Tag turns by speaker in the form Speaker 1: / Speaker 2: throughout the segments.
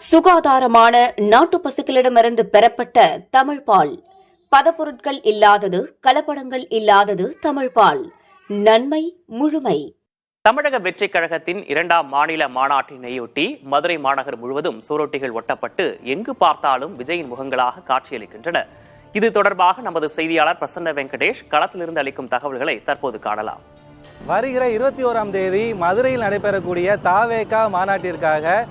Speaker 1: சுகாதாரமான நாட்டு பசுக்களிடமிருந்து பெறப்பட்ட தமிழ் பால். பதப்பொருட்கள் இல்லாதது, கலப்படங்கள் இல்லாதது தமிழ் பால். நன்மை முழுமை.
Speaker 2: தமிழக வெற்றிக் கழகத்தின் 2ஆம் மாநில மாநாட்டினையொட்டி மதுரை மாநகர் முழுவதும் சுவரொட்டிகள் ஒட்டப்பட்டு எங்கு பார்த்தாலும் விஜயின் முகங்களாக காட்சியளிக்கின்றன. இது தொடர்பாக நமது செய்தியாளர் பிரசன்ன வெங்கடேஷ் களத்திலிருந்து அளிக்கும் தகவல்களை தற்போது காணலாம்.
Speaker 3: வருகிற 21ஆம் தேதி மதுரையில் நடைபெறக்கூடிய தாவேகா மாநாட்டிற்காக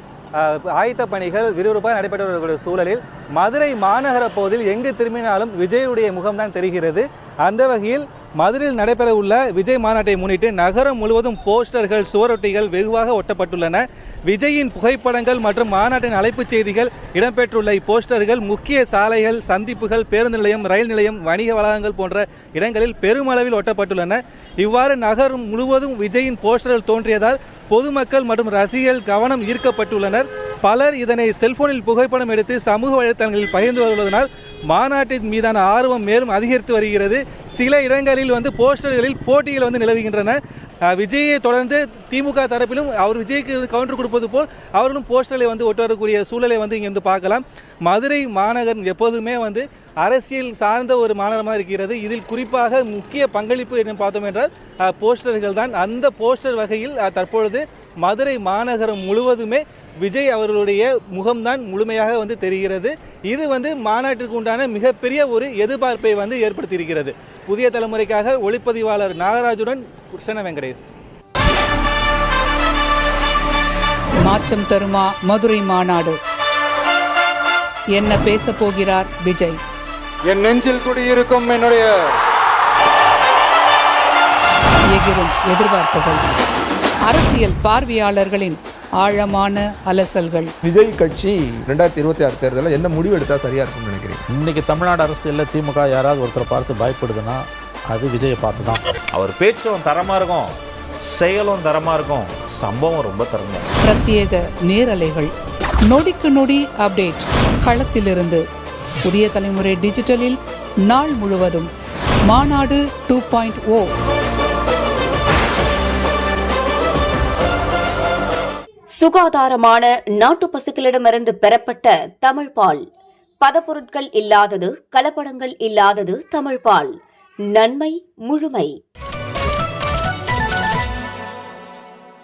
Speaker 3: ஆயத்த பணிகள் விறுவிறுப்பாக நடைபெற்று வரக்கூடிய சூழலில் மதுரை மாநகர பகுதியில் எங்கு திரும்பினாலும் விஜயுடைய முகம்தான் தெரிகிறது. அந்த வகையில் மதுரையில் நடைபெற உள்ள விஜய் மாநாட்டை முன்னிட்டு நகரம் முழுவதும் போஸ்டர்கள், சுவரொட்டிகள் வெகுவாக ஒட்டப்பட்டுள்ளன. விஜயின் புகைப்படங்கள் மற்றும் மாநாட்டின் அழைப்புச் செய்திகள் இடம்பெற்றுள்ள இப்போஸ்டர்கள் முக்கிய சாலைகள், சந்திப்புகள், பேருந்து நிலையம், ரயில் நிலையம், வணிக வளாகங்கள் போன்ற இடங்களில் பெருமளவில் ஒட்டப்பட்டுள்ளன. இவ்வாறு நகரம் முழுவதும் விஜயின் போஸ்டர்கள் தோன்றியதால் பொதுமக்கள் மற்றும் ரசிகர்கள் கவனம் ஈர்க்கப்பட்டுள்ளனர். பலர் இதனை செல்போனில் புகைப்படம் எடுத்து சமூக வலைதளங்களில் பகிர்ந்து வருவதனால் மாநாட்டின் மீதான ஆர்வம் மேலும் அதிகரித்து வருகிறது. சில இடங்களில் போஸ்டர்களில் போட்டிகள் நிலவுகின்றன. விஜயை தொடர்ந்து திமுக தரப்பிலும் அவர் விஜய்க்கு கவுண்டர் கொடுப்பது போல் அவர்களும் போஸ்டர்களை ஒட்டு வரக்கூடிய சூழலை இங்கே பார்க்கலாம். மதுரை மாநகர் எப்போதுமே அரசியல் சார்ந்த ஒரு மாநகரமாக இருக்கிறது. இதில் குறிப்பாக முக்கிய பங்களிப்பு என்ன பார்த்தோம் என்றால் போஸ்டர்கள் தான். அந்த போஸ்டர் வகையில் தற்பொழுது மதுரை மாநகரம் முழுவதுமே விஜய் அவர்களுடைய முகம்தான் முழுமையாக தெரிகிறது. இது மாநாட்டிற்கு உண்டான மிகப்பெரிய ஒரு எதிர்பார்ப்பை ஏற்படுத்தியிருக்கிறது. புதிய தலைமுறைக்காக ஒளிப்பதிவாளர் நாகராஜுடன் பிரசன்ன வெங்கடேஷ்.
Speaker 4: மாற்றம் தருமா மதுரை மாநாடு? என்ன பேச போகிறார் விஜய்?
Speaker 5: என் நெஞ்சில் குடியிருக்கும் என்னுடைய
Speaker 4: எகிரும் எதிர்பார்ப்புகள், அரசியல் பார்வையாளர்களின் ஆழமான அலசல்கள்.
Speaker 6: விஜய் கட்சி 2026 தேர்தலில் என்ன முடிவு எடுத்தா சரியா இருக்கும்னு நினைக்கிறீங்க?
Speaker 7: இன்னைக்கு தமிழ்நாடு அரசியலில் திமுக யாராவது ஒருத்தரை பார்த்து பயப்படுதுன்னா அது விஜயை பார்த்து தான். அவர் பேச்சும் தரமா இருக்கும், செயலும் தரமா இருக்கும், சம்பவம் ரொம்ப தரமா.
Speaker 4: பிரத்யேக நேரலைகள், நொடிக்கு நொடி அப்டேட் களத்திலிருந்து. புதிய தலைமுறை டிஜிட்டலில் நாள் முழுவதும் மாநாடு 2.0.
Speaker 1: சுகாதாரமான நாட்டு பசுக்களிடமிருந்து பெறப்பட்ட தமிழ் பால். பதப்பொருட்கள் இல்லாதது, கலப்படங்கள் இல்லாதது தமிழ் பால். நன்மை முழுமை.